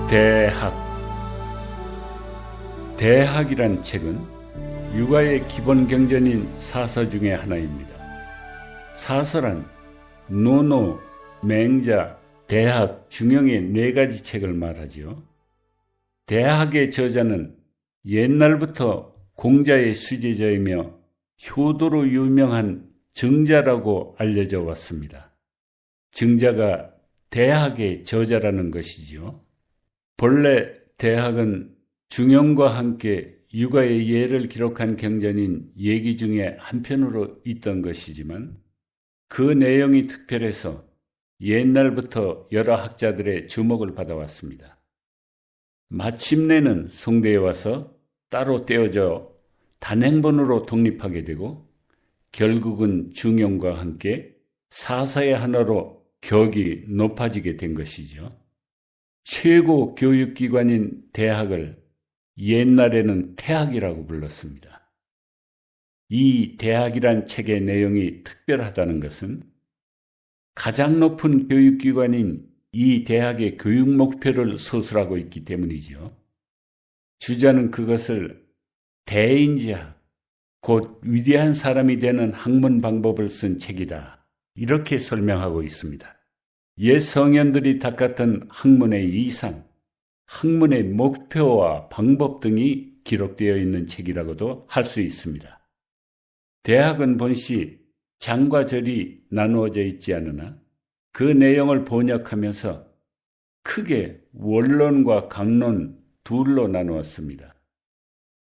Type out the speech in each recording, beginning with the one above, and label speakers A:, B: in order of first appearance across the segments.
A: 대학. 대학이란 책은 육아의 기본 경전인 사서 중의 하나입니다. 사서란 논어, 맹자, 대학, 중용의 4가지 책을 말하지요. 대학의 저자는 옛날부터 공자의 수제자이며 효도로 유명한 정자라고 알려져 왔습니다. 정자가 대학의 저자라는 것이지요. 본래 대학은 중용과 함께 육아의 예를 기록한 경전인 예기 중에 한편으로 있던 것이지만 그 내용이 특별해서 옛날부터 여러 학자들의 주목을 받아왔습니다. 마침내는 송대에 와서 따로 떼어져 단행본으로 독립하게 되고 결국은 중용과 함께 사서의 하나로 격이 높아지게 된 것이죠. 최고 교육기관인 대학을 옛날에는 태학이라고 불렀습니다. 이 대학이란 책의 내용이 특별하다는 것은 가장 높은 교육기관인 이 대학의 교육 목표를 서술하고 있기 때문이죠. 주자는 그것을 대인지학, 곧 위대한 사람이 되는 학문 방법을 쓴 책이다. 이렇게 설명하고 있습니다. 옛 성현들이 닦았던 학문의 이상, 학문의 목표와 방법 등이 기록되어 있는 책이라고도 할 수 있습니다. 대학은 본시 장과 절이 나누어져 있지 않으나 그 내용을 번역하면서 크게 원론과 강론 둘로 나누었습니다.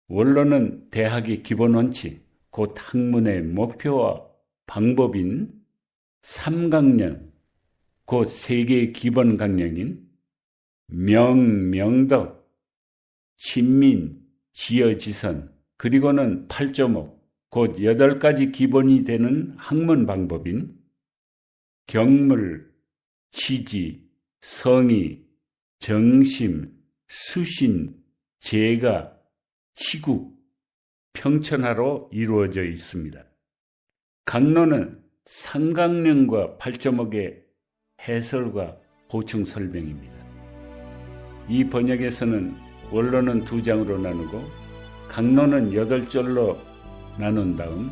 A: 원론은 대학의 기본 원칙, 곧 학문의 목표와 방법인 3강령, 곧 세계의 기본 강령인 명덕, 친민, 지어지선, 그리고는 8조목, 곧 8가지 기본이 되는 학문 방법인 경물, 치지, 성의, 정심, 수신, 재가, 치국, 평천하로 이루어져 있습니다. 강론은 3강령과 8조목의 해설과 보충 설명입니다. 이 번역에서는 원론은 2장으로 나누고 강론은 8절로 나눈 다음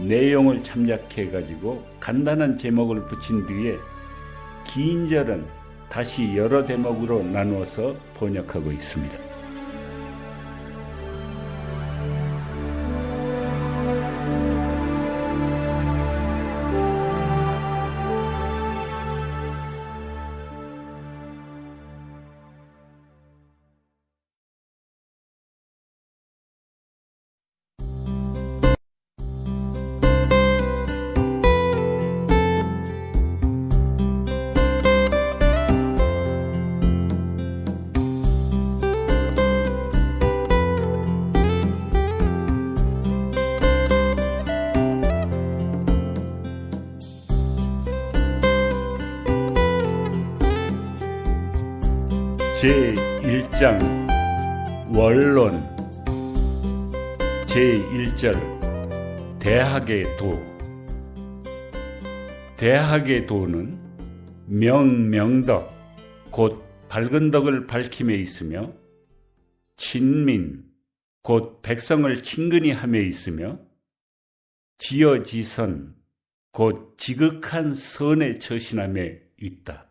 A: 내용을 참작해가지고 간단한 제목을 붙인 뒤에 긴 절은 다시 여러 대목으로 나누어서 번역하고 있습니다. 제1장 원론 제1절 대학의 도. 대학의 도는 명덕, 곧 밝은 덕을 밝힘에 있으며 친민, 곧 백성을 친근히 함에 있으며 지어지선, 곧 지극한 선에 처신함에 있다.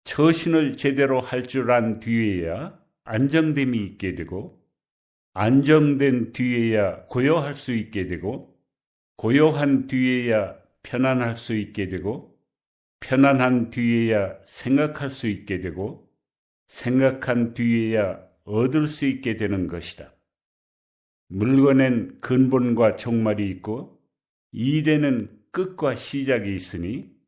A: 처신을 제대로 할 줄 안 뒤에야 안정됨이 있게 되고 안정된 뒤에야 고요할 수 있게 되고 고요한 뒤에야 편안할 수 있게 되고 편안한 뒤에야 생각할 수 있게 되고 생각한 뒤에야 얻을 수 있게 되는 것이다. 물건엔 근본과 종말이 있고 일에는 끝과 시작이 있으니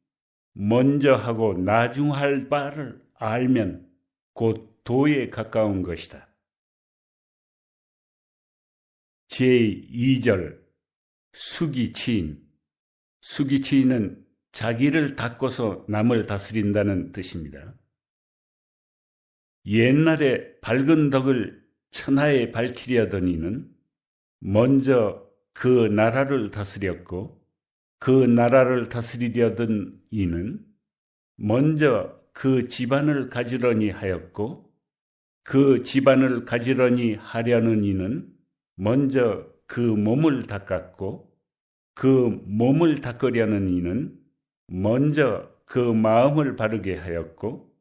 A: 먼저 하고 나중 할 바를 알면 곧 도에 가까운 것이다. 제2절 수기치인. 수기치인은 자기를 닦고서 남을 다스린다는 뜻입니다. 옛날에 밝은 덕을 천하에 밝히려던 이는 먼저 그 나라를 다스렸고 그 나라를 다스리려던 이는 먼저 그 집안을 가지런히 하였고 그 집안을 가지런히 하려는 이는 먼저 그 몸을 닦았고, 그 몸을 닦으려는 이는 먼저 그 마음을 바르게 하였고,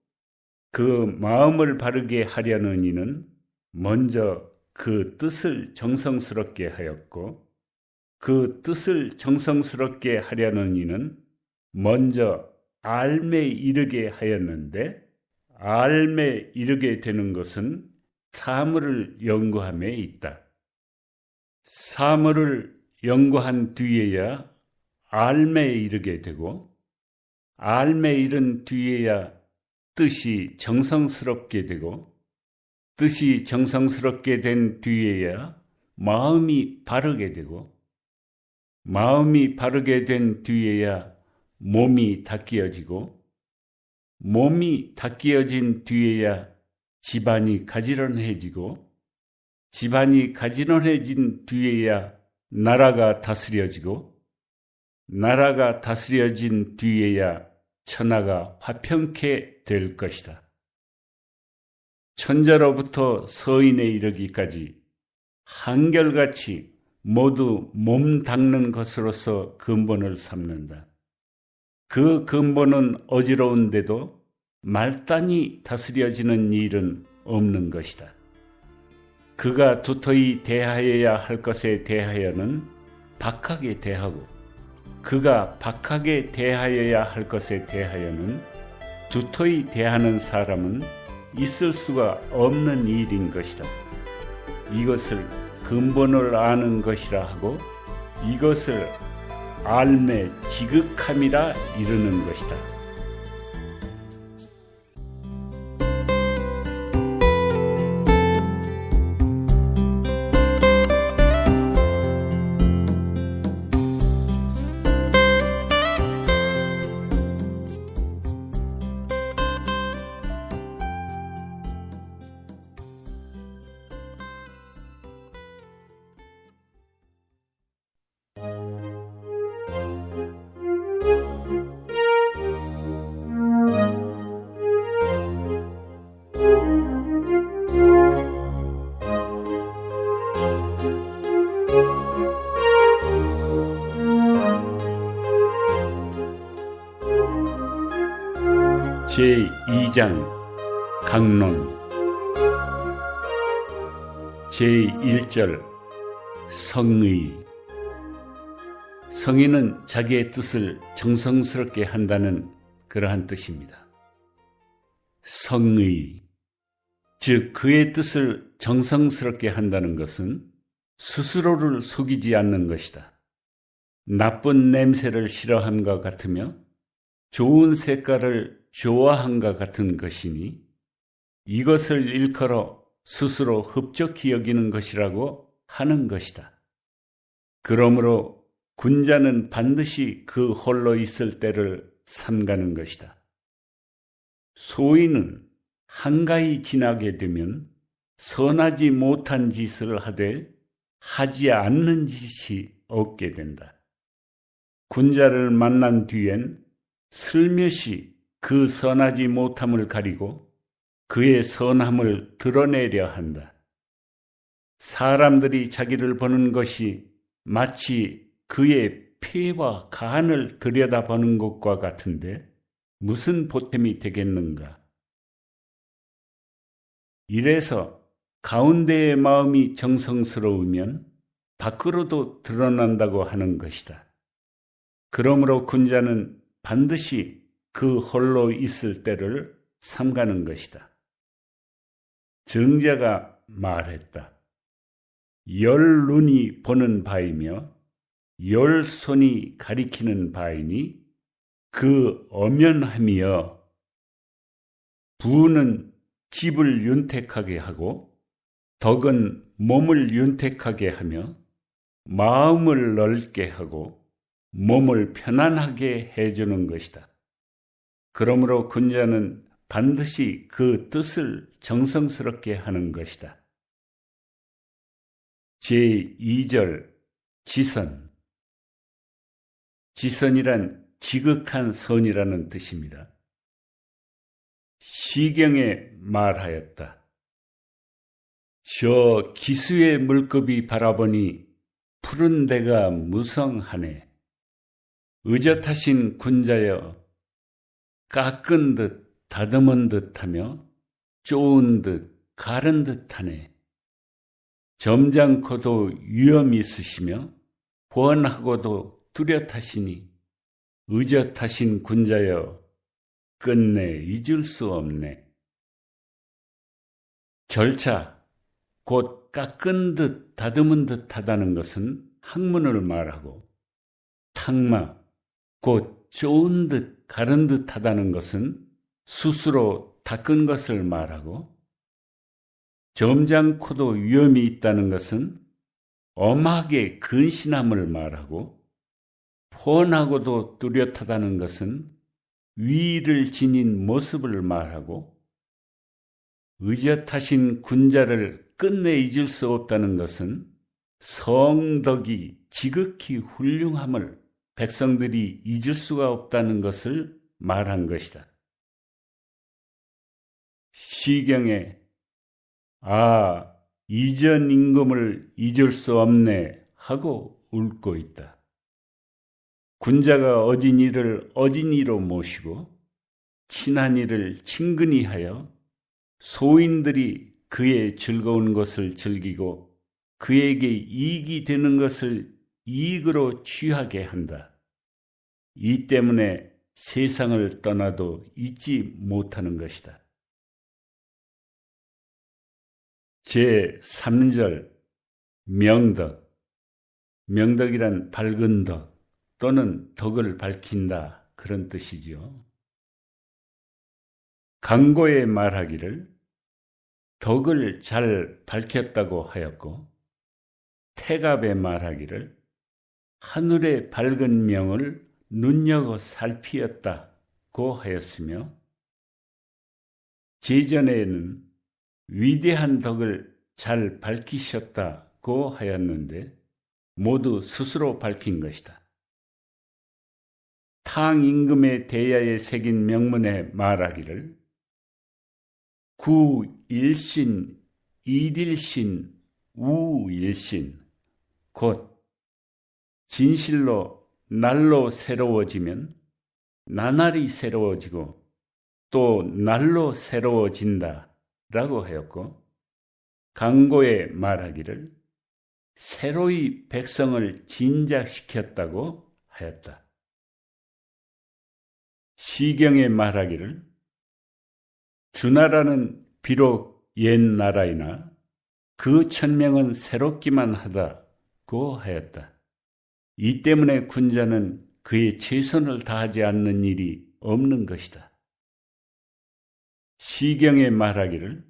A: 그 마음을 바르게 하려는 이는 먼저 그 뜻을 정성스럽게 하였고, 그 뜻을 정성스럽게 하려는 이는 먼저 알매 이르게 하였는데, 알매 이르게 되는 것은 사물을 연구함에 있다. 사물을 연구한 뒤에야 알매 이르게 되고, 알매 이른 뒤에야 뜻이 정성스럽게 되고, 뜻이 정성스럽게 된 뒤에야 마음이 바르게 되고, 마음이 바르게 된 뒤에야 몸이 닦여지고, 몸이 닦여진 뒤에야 집안이 가지런해지고, 집안이 가지런해진 뒤에야 나라가 다스려지고, 나라가 다스려진 뒤에야 천하가 화평케 될 것이다. 천자로부터 서인에 이르기까지 한결같이 모두 몸 닦는 것으로서 근본을 삼는다. 그 근본은 어지러운데도 말단히 다스려지는 일은 없는 것이다. 그가 두터이 대하여야 할 것에 대하여는 박하게 대하고, 그가 박하게 대하여야 할 것에 대하여는 두터이 대하는 사람은 있을 수가 없는 일인 것이다. 이것을 근본을 아는 것이라 하고, 이것을 알매 지극함이라 이르는 것이다. 제2장 강론 제1절 성의. 성의는 자기의 뜻을 정성스럽게 한다는 그러한 뜻입니다. 성의, 즉 그의 뜻을 정성스럽게 한다는 것은 스스로를 속이지 않는 것이다. 나쁜 냄새를 싫어함과 같으며 좋은 색깔을 좋아함과 같은 것이니, 이것을 일컬어 스스로 흡족히 여기는 것이라고 하는 것이다. 그러므로 군자는 반드시 그 홀로 있을 때를 삼가는 것이다. 소인은 한가히 지나게 되면 선하지 못한 짓을 하되 하지 않는 짓이 없게 된다. 군자를 만난 뒤엔 슬며시 그 선하지 못함을 가리고 그의 선함을 드러내려 한다. 사람들이 자기를 보는 것이 마치 그의 폐와 간을 들여다보는 것과 같은데 무슨 보탬이 되겠는가? 이래서 가운데의 마음이 정성스러우면 밖으로도 드러난다고 하는 것이다. 그러므로 군자는 반드시 그 홀로 있을 때를 삼가는 것이다. 정자가 말했다. 열 눈이 보는 바이며 열 손이 가리키는 바이니 그 엄연함이여. 부는 집을 윤택하게 하고 덕은 몸을 윤택하게 하며 마음을 넓게 하고 몸을 편안하게 해주는 것이다. 그러므로 군자는 반드시 그 뜻을 정성스럽게 하는 것이다. 제2절 지선. 지선이란 지극한 선이라는 뜻입니다. 시경에 말하였다. 저 기수의 물급이 바라보니 푸른 데가 무성하네. 의젓하신 군자여, 깎은 듯 다듬은 듯하며 쪼은 듯 가른 듯하네. 점잖고도 위엄이 있으시며 훤하고도 뚜렷하시니 의젓하신 군자여, 끝내 잊을 수 없네. 절차, 곧 깎은 듯 다듬은 듯 하다는 것은 학문을 말하고, 탁마, 곧 쪼은 듯 가른 듯 하다는 것은 스스로 닦은 것을 말하고, 점잖고도 위엄이 있다는 것은 엄하게 근신함을 말하고, 훤하고도 뚜렷하다는 것은 위를 지닌 모습을 말하고, 의젓하신 군자를 끝내 잊을 수 없다는 것은 성덕이 지극히 훌륭함을 백성들이 잊을 수가 없다는 것을 말한 것이다. 시경에 이전 임금을 잊을 수 없네 하고 울고 있다. 군자가 어진 이를 어진이로 모시고 친한 이를 친근히 하여 소인들이 그의 즐거운 것을 즐기고 그에게 이익이 되는 것을 이익으로 취하게 한다. 이 때문에 세상을 떠나도 잊지 못하는 것이다. 제3절 명덕. 명덕이란 밝은 덕 또는 덕을 밝힌다, 그런 뜻이지요. 강고에 말하기를 덕을 잘 밝혔다고 하였고, 태갑에 말하기를 하늘의 밝은 명을 눈여겨 살피었다고 하였으며, 제전에는 위대한 덕을 잘 밝히셨다고 하였는데 모두 스스로 밝힌 것이다. 탕 임금의 대야에 새긴 명문에 말하기를 구일신, 일일신, 우일신, 곧 진실로 날로 새로워지면 나날이 새로워지고 또 날로 새로워진다 라고 하였고, 강고에 말하기를 새로이 백성을 진작시켰다고 하였다. 시경에 말하기를 주나라는 비록 옛 나라이나 그 천명은 새롭기만 하다고 하였다. 이 때문에 군자는 그의 최선을 다하지 않는 일이 없는 것이다. 시경에 말하기를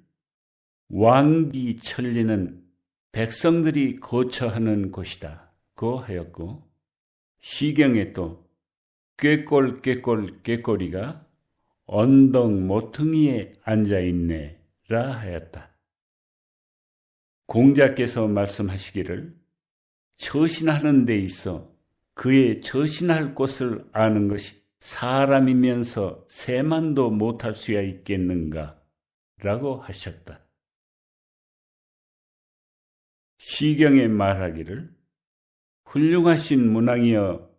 A: 왕기 천리는 백성들이 거처하는 곳이다고 하였고, 시경에 또 꾀꼴 꾀꼬리가 언덕 모퉁이에 앉아있네라 하였다. 공자께서 말씀하시기를 처신하는 데 있어 그의 처신할 곳을 아는 것이 사람이면서 세만도 못할 수야 있겠는가 라고 하셨다. 시경에 말하기를 훌륭하신 문왕이여,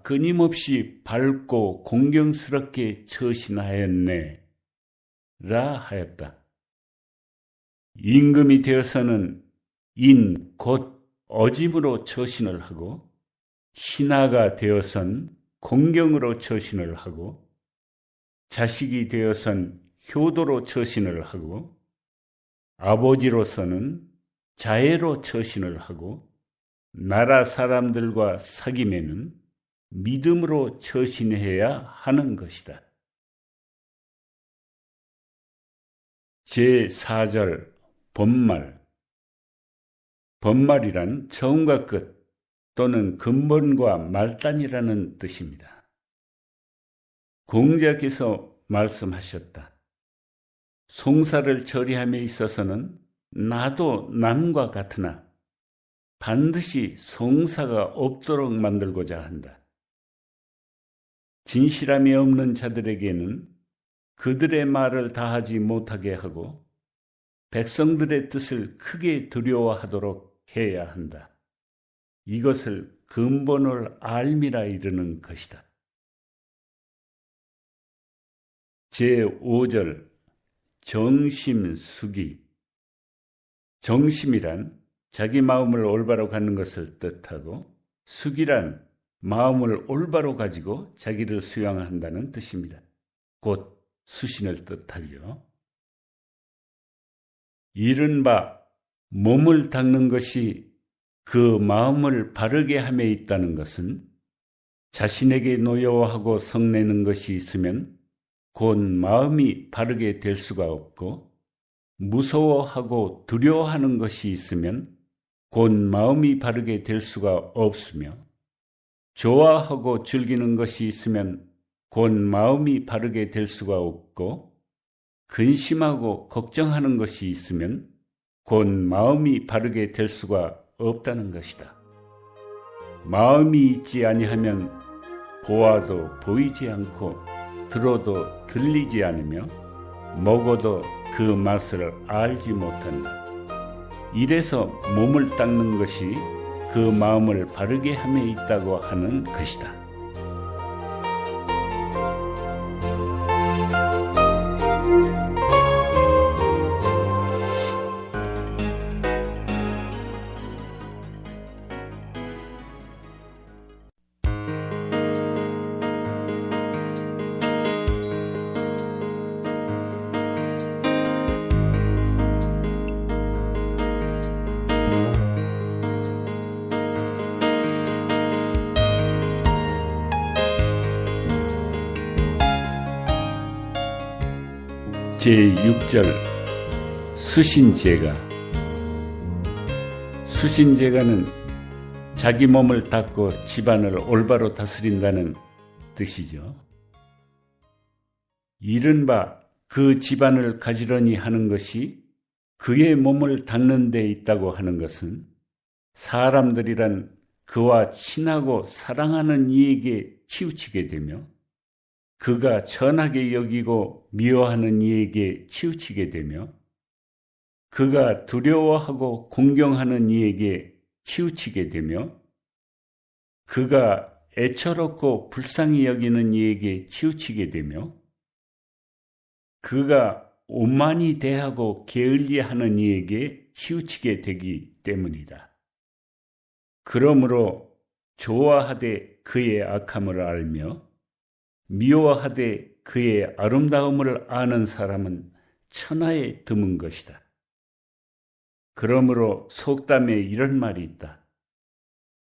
A: 끊임없이 밝고 공경스럽게 처신하였네 라 하였다. 임금이 되어서는 곧 어짐으로 처신을 하고, 신하가 되어선 공경으로 처신을 하고, 자식이 되어선 효도로 처신을 하고, 아버지로서는 자애로 처신을 하고, 나라 사람들과 사귐에는 믿음으로 처신해야 하는 것이다. 제4절 본말. 본말이란 처음과 끝 또는 근본과 말단이라는 뜻입니다. 공자께서 말씀하셨다. 송사를 처리함에 있어서는 나도 남과 같으나 반드시 송사가 없도록 만들고자 한다. 진실함이 없는 자들에게는 그들의 말을 다하지 못하게 하고, 백성들의 뜻을 크게 두려워하도록 해야 한다. 이것을 근본을 알미라 이르는 것이다. 제5절 정심숙이. 정심이란 자기 마음을 올바로 갖는 것을 뜻하고, 숙이란 마음을 올바로 가지고 자기를 수양한다는 뜻입니다. 곧 수신을 뜻하죠. 이른바 몸을 닦는 것이 그 마음을 바르게 함에 있다는 것은, 자신에게 노여워하고 성내는 것이 있으면 곧 마음이 바르게 될 수가 없고, 무서워하고 두려워하는 것이 있으면 곧 마음이 바르게 될 수가 없으며, 좋아하고 즐기는 것이 있으면 곧 마음이 바르게 될 수가 없고, 근심하고 걱정하는 것이 있으면 곧 마음이 바르게 될 수가 없다는 것이다. 마음이 있지 아니하면 보아도 보이지 않고 들어도 들리지 않으며 먹어도 그 맛을 알지 못한다. 이래서 몸을 닦는 것이 그 마음을 바르게 함에 있다고 하는 것이다. 제6절 수신제가. 수신제가는 자기 몸을 닦고 집안을 올바로 다스린다는 뜻이죠. 이른바 그 집안을 가지런히 하는 것이 그의 몸을 닦는 데 있다고 하는 것은, 사람들이란 그와 친하고 사랑하는 이에게 치우치게 되며, 그가 천하게 여기고 미워하는 이에게 치우치게 되며, 그가 두려워하고 공경하는 이에게 치우치게 되며, 그가 애처롭고 불쌍히 여기는 이에게 치우치게 되며, 그가 오만히 대하고 게을리하는 이에게 치우치게 되기 때문이다. 그러므로 좋아하되 그의 악함을 알며 미워하되 그의 아름다움을 아는 사람은 천하에 드문 것이다. 그러므로 속담에 이런 말이 있다.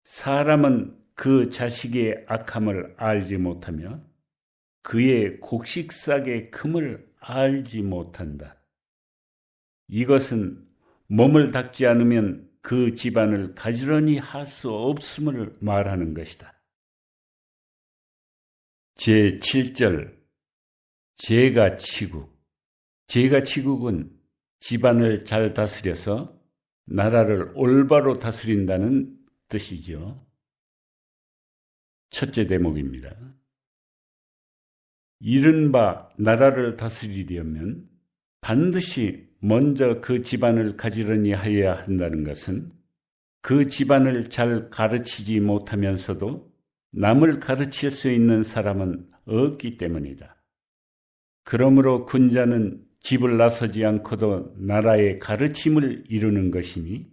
A: 사람은 그 자식의 악함을 알지 못하며 그의 곡식싹의 큼을 알지 못한다. 이것은 몸을 닦지 않으면 그 집안을 가지런히 할 수 없음을 말하는 것이다. 제7절 제가치국. 제가치국은 집안을 잘 다스려서 나라를 올바로 다스린다는 뜻이죠. 첫째 대목입니다. 이른바 나라를 다스리려면 반드시 먼저 그 집안을 가지런히 하여야 한다는 것은, 그 집안을 잘 가르치지 못하면서도 남을 가르칠 수 있는 사람은 없기 때문이다. 그러므로 군자는 집을 나서지 않고도 나라의 가르침을 이루는 것이니,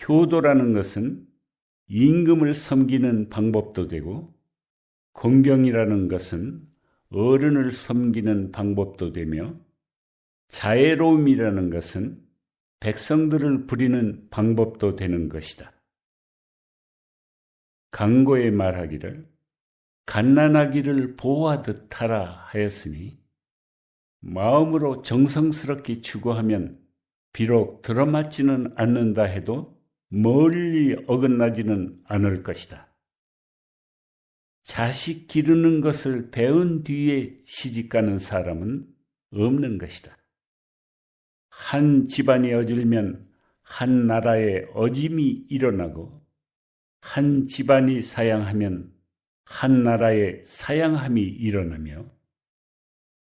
A: 효도라는 것은 임금을 섬기는 방법도 되고, 공경이라는 것은 어른을 섬기는 방법도 되며, 자애로움이라는 것은 백성들을 부리는 방법도 되는 것이다. 강고에 말하기를 갓난아기를 보호하듯 하라 하였으니, 마음으로 정성스럽게 추구하면 비록 들어맞지는 않는다 해도 멀리 어긋나지는 않을 것이다. 자식 기르는 것을 배운 뒤에 시집가는 사람은 없는 것이다. 한 집안이 어질면 한 나라에 어짐이 일어나고, 한 집안이 사양하면 한 나라에 사양함이 일어나며,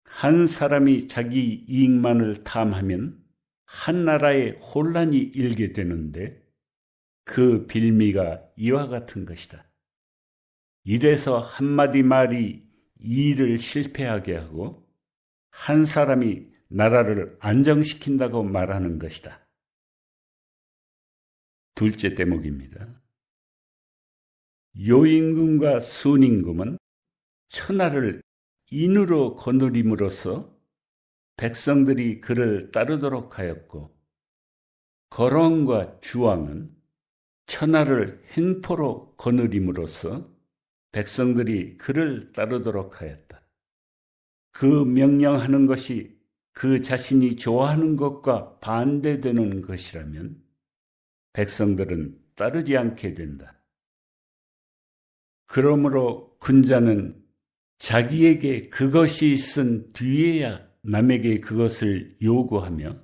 A: 한 사람이 자기 이익만을 탐하면 한 나라에 혼란이 일게 되는데 그 빌미가 이와 같은 것이다. 이래서 한마디 말이 이 일을 실패하게 하고 한 사람이 나라를 안정시킨다고 말하는 것이다. 둘째 대목입니다. 요임금과 순임금은 천하를 인으로 거느림으로써 백성들이 그를 따르도록 하였고, 거왕과 주왕은 천하를 횡포로 거느림으로써 백성들이 그를 따르도록 하였다. 그 명령하는 것이 그 자신이 좋아하는 것과 반대되는 것이라면 백성들은 따르지 않게 된다. 그러므로 군자는 자기에게 그것이 있은 뒤에야 남에게 그것을 요구하며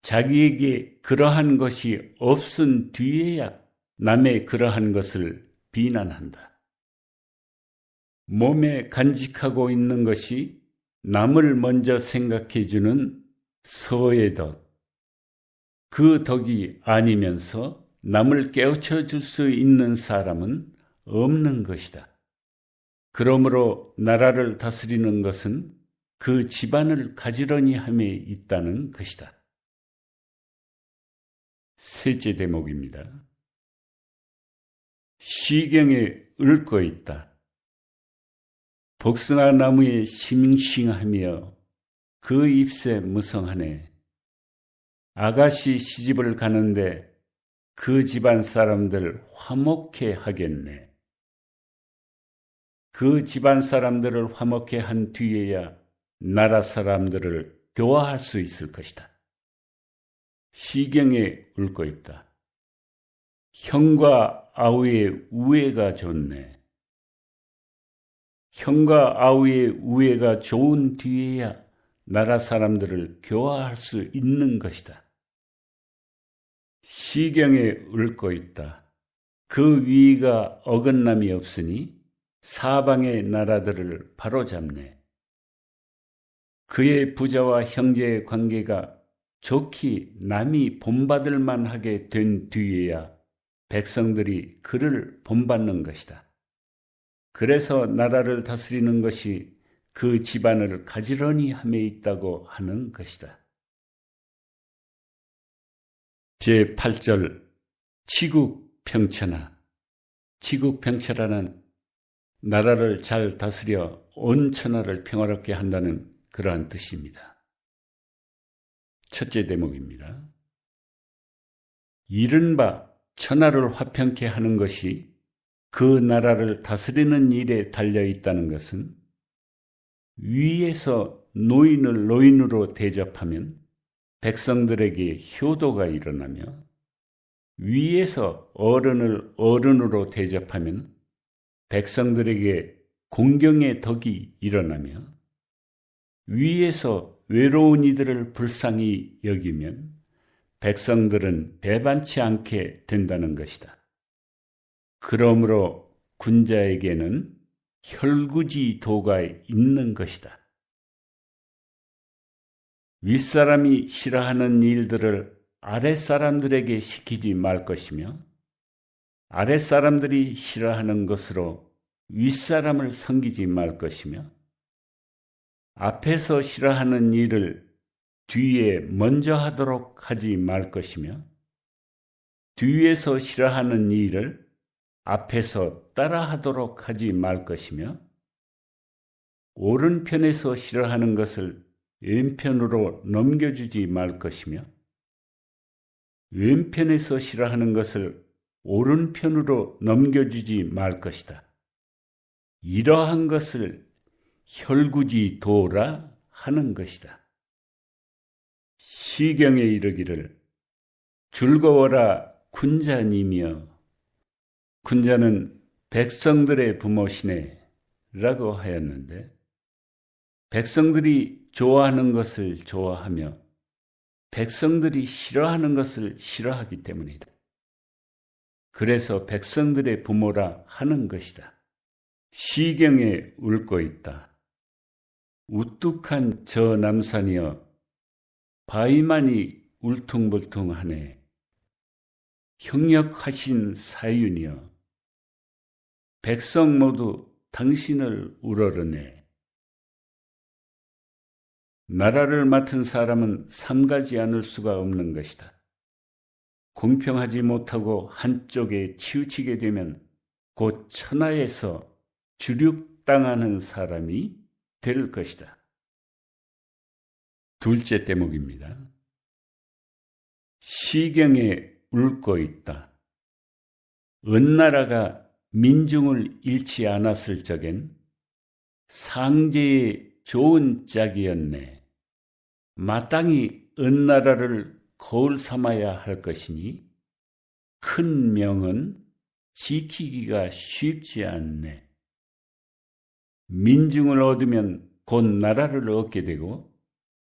A: 자기에게 그러한 것이 없은 뒤에야 남의 그러한 것을 비난한다. 몸에 간직하고 있는 것이 남을 먼저 생각해주는 서의 덕, 그 덕이 아니면서 남을 깨우쳐 줄 수 있는 사람은 없는 것이다. 그러므로 나라를 다스리는 것은 그 집안을 가지런히 함에 있다는 것이다. 셋째 대목입니다. 시경에 읊고 있다. 복숭아 나무에 싱싱하며 그 잎새 무성하네. 아가씨 시집을 가는데 그 집안 사람들 화목해 하겠네. 그 집안 사람들을 화목해 한 뒤에야 나라 사람들을 교화할 수 있을 것이다. 시경에 읊고 있다. 형과 아우의 우애가 좋네. 형과 아우의 우애가 좋은 뒤에야 나라 사람들을 교화할 수 있는 것이다. 시경에 읊고 있다. 그 위가 어긋남이 없으니 사방의 나라들을 바로잡네. 그의 부자와 형제의 관계가 좋기 남이 본받을 만하게 된 뒤에야 백성들이 그를 본받는 것이다. 그래서 나라를 다스리는 것이 그 집안을 가지런히 함에 있다고 하는 것이다. 제8절 치국평천하. 치국평천하는 나라를 잘 다스려 온 천하를 평화롭게 한다는 그러한 뜻입니다. 첫째 대목입니다. 이른바 천하를 화평케 하는 것이 그 나라를 다스리는 일에 달려있다는 것은 위에서 노인을 노인으로 대접하면 백성들에게 효도가 일어나며 위에서 어른을 어른으로 대접하면 백성들에게 공경의 덕이 일어나며 위에서 외로운 이들을 불쌍히 여기면 백성들은 배반치 않게 된다는 것이다. 그러므로 군자에게는 혈구지도가 있는 것이다. 윗사람이 싫어하는 일들을 아랫사람들에게 시키지 말 것이며 아랫사람들이 싫어하는 것으로 윗사람을 섬기지 말 것이며 앞에서 싫어하는 일을 뒤에 먼저 하도록 하지 말 것이며 뒤에서 싫어하는 일을 앞에서 따라하도록 하지 말 것이며 오른편에서 싫어하는 것을 왼편으로 넘겨주지 말 것이며 왼편에서 싫어하는 것을 오른편으로 넘겨주지 말 것이다. 이러한 것을 혈구지도라 하는 것이다. 시경에 이르기를 즐거워라 군자님이여. 군자는 백성들의 부모시네 라고 하였는데 백성들이 좋아하는 것을 좋아하며 백성들이 싫어하는 것을 싫어하기 때문이다. 그래서 백성들의 부모라 하는 것이다. 시경에 읊고 있다. 우뚝한 저 남산이여 바위만이 울퉁불퉁하네. 형력하신 사윤이여, 백성 모두 당신을 우러러네. 나라를 맡은 사람은 삼가지 않을 수가 없는 것이다. 공평하지 못하고 한쪽에 치우치게 되면 곧 천하에서 주륙당하는 사람이 될 것이다. 둘째 대목입니다. 시경에 울고 있다. 은나라가 민중을 잃지 않았을 적엔 상제의 좋은 짝이었네. 마땅히 은나라를 거울 삼아야 할 것이니 큰 명은 지키기가 쉽지 않네. 민중을 얻으면 곧 나라를 얻게 되고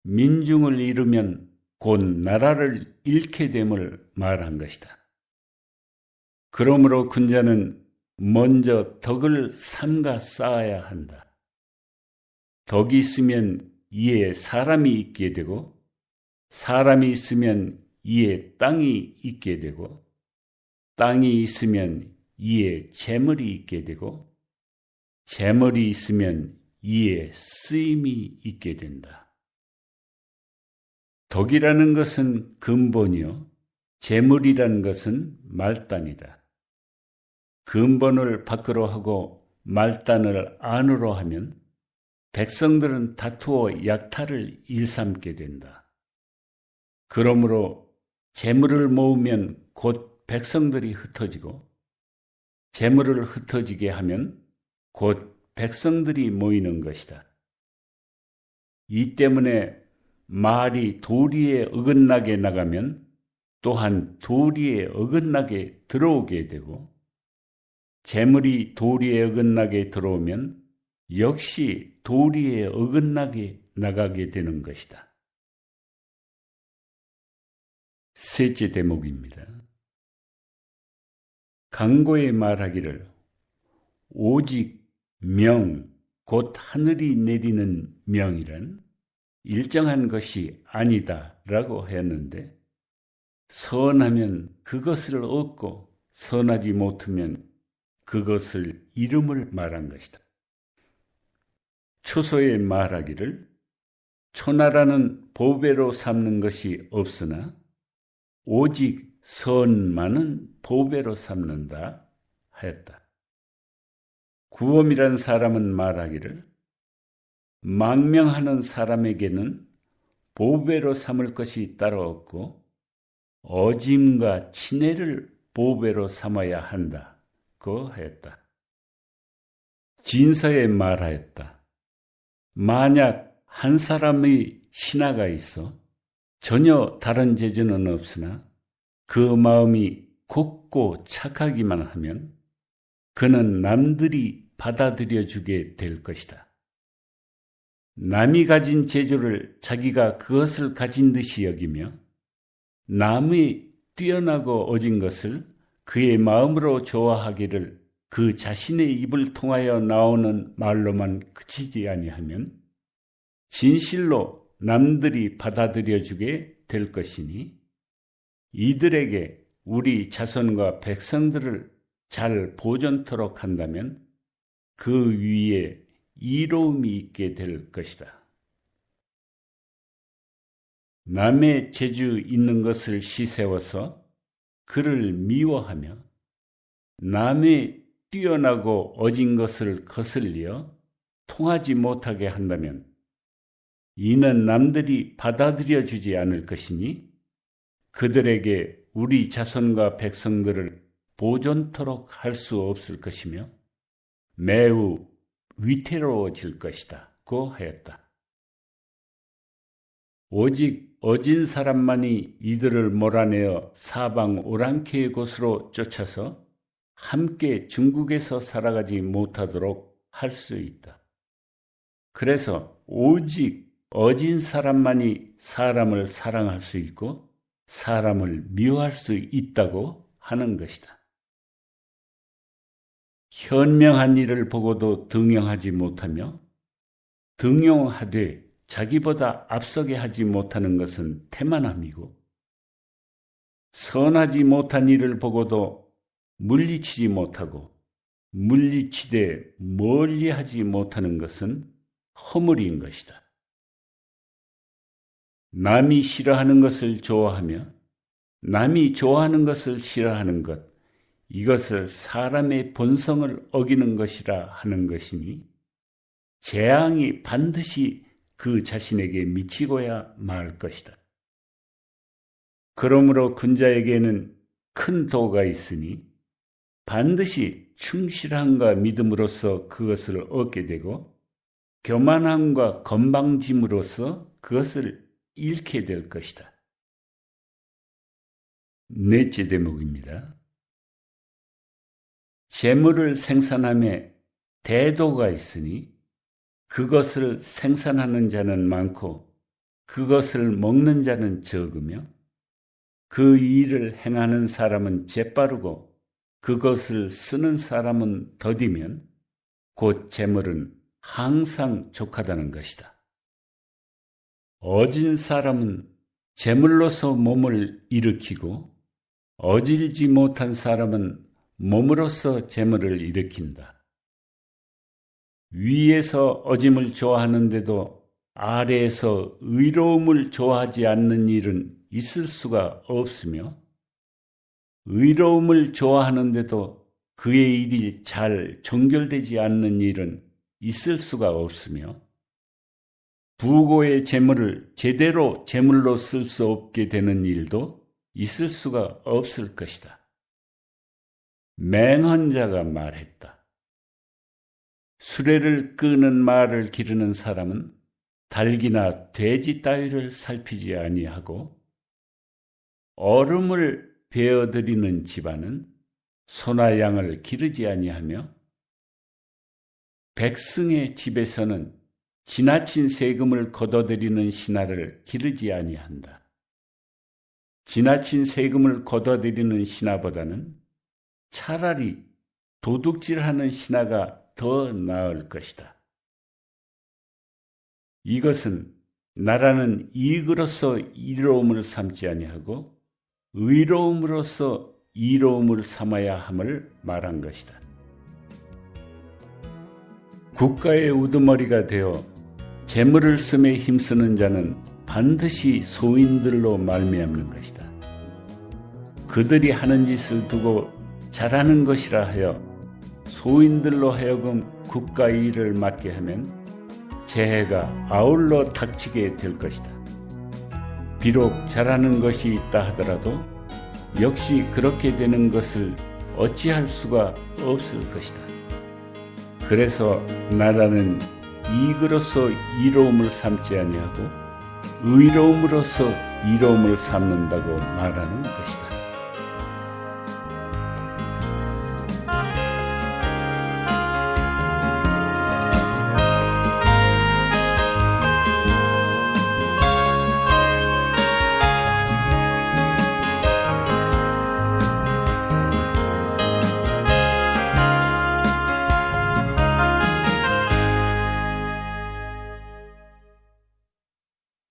A: 민중을 잃으면 곧 나라를 잃게 됨을 말한 것이다. 그러므로 군자는 먼저 덕을 삼가 쌓아야 한다. 덕이 있으면 이에 사람이 있게 되고 사람이 있으면 이에 땅이 있게 되고 땅이 있으면 이에 재물이 있게 되고 재물이 있으면 이에 쓰임이 있게 된다. 덕이라는 것은 근본이요 재물이라는 것은 말단이다. 근본을 밖으로 하고 말단을 안으로 하면 백성들은 다투어 약탈을 일삼게 된다. 그러므로 재물을 모으면 곧 백성들이 흩어지고 재물을 흩어지게 하면 곧 백성들이 모이는 것이다. 이 때문에 말이 도리에 어긋나게 나가면 또한 도리에 어긋나게 들어오게 되고 재물이 도리에 어긋나게 들어오면 역시 도리에 어긋나게 나가게 되는 것이다. 셋째 대목입니다. 강고에 말하기를 오직 명, 곧 하늘이 내리는 명이란 일정한 것이 아니다 라고 했는데 선하면 그것을 얻고 선하지 못하면 그것을 잃음을 말한 것이다. 초소에 말하기를 초나라는 보배로 삼는 것이 없으나 오직 선만은 보배로 삼는다 하였다. 구엄이란 사람은 말하기를 망명하는 사람에게는 보배로 삼을 것이 따로 없고 어짐과 친애를 보배로 삼아야 한다고 하였다. 진서에 말하였다. 만약 한 사람의 신하가 있어 전혀 다른 재주는 없으나 그 마음이 곱고 착하기만 하면 그는 남들이 받아들여 주게 될 것이다. 남이 가진 재주를 자기가 그것을 가진 듯이 여기며 남의 뛰어나고 어진 것을 그의 마음으로 좋아하기를 그 자신의 입을 통하여 나오는 말로만 그치지 아니하면 진실로 남들이 받아들여 주게 될 것이니 이들에게 우리 자손과 백성들을 잘 보존토록 한다면 그 위에 이로움이 있게 될 것이다. 남의 재주 있는 것을 시세워서 그를 미워하며 남의 뛰어나고 어진 것을 거슬려 통하지 못하게 한다면 이는 남들이 받아들여 주지 않을 것이니 그들에게 우리 자손과 백성들을 보존토록 할 수 없을 것이며 매우 위태로워질 것이다 고 하였다. 오직 어진 사람만이 이들을 몰아내어 사방 오랑캐의 곳으로 쫓아서 함께 중국에서 살아가지 못하도록 할 수 있다. 그래서 오직 어진 사람만이 사람을 사랑할 수 있고 사람을 미워할 수 있다고 하는 것이다. 현명한 일을 보고도 등용하지 못하며 등용하되 자기보다 앞서게 하지 못하는 것은 태만함이고 선하지 못한 일을 보고도 물리치지 못하고 물리치되 멀리하지 못하는 것은 허물인 것이다. 남이 싫어하는 것을 좋아하며 남이 좋아하는 것을 싫어하는 것, 이것을 사람의 본성을 어기는 것이라 하는 것이니 재앙이 반드시 그 자신에게 미치고야 말 것이다. 그러므로 근자에게는 큰 도가 있으니 반드시 충실함과 믿음으로써 그것을 얻게 되고 교만함과 건방짐으로써 그것을 잃게 될 것이다. 넷째 대목입니다. 재물을 생산함에 대도가 있으니 그것을 생산하는 자는 많고 그것을 먹는 자는 적으며 그 일을 행하는 사람은 재빠르고 그것을 쓰는 사람은 더디면 곧 재물은 항상 족하다는 것이다. 어진 사람은 재물로서 몸을 일으키고 어질지 못한 사람은 몸으로서 재물을 일으킨다. 위에서 어짐을 좋아하는데도 아래에서 의로움을 좋아하지 않는 일은 있을 수가 없으며 의로움을 좋아하는데도 그의 일이 잘 정결되지 않는 일은 있을 수가 없으며 부고의 재물을 제대로 재물로 쓸 수 없게 되는 일도 있을 수가 없을 것이다. 맹한 자가 말했다. 수레를 끄는 말을 기르는 사람은 닭이나 돼지 따위를 살피지 아니하고 얼음을 베어들이는 집안은 소나 양을 기르지 아니하며 백성의 집에서는 지나친 세금을 걷어들이는 신하를 기르지 아니한다. 지나친 세금을 걷어들이는 신하보다는 차라리 도둑질하는 신하가 더 나을 것이다. 이것은 나라는 이익으로서 이로움을 삼지 아니하고 의로움으로서 이로움을 삼아야 함을 말한 것이다. 국가의 우두머리가 되어 재물을 쓰매 힘쓰는 자는 반드시 소인들로 말미암는 것이다. 그들이 하는 짓을 두고 잘하는 것이라 하여 소인들로 하여금 국가 일을 맡게 하면 재해가 아울러 닥치게 될 것이다. 비록 잘하는 것이 있다 하더라도 역시 그렇게 되는 것을 어찌할 수가 없을 것이다. 그래서 나라는 이익으로서 이로움을 삼지 아니하고 의로움으로서 이로움을 삼는다고 말하는 것이다.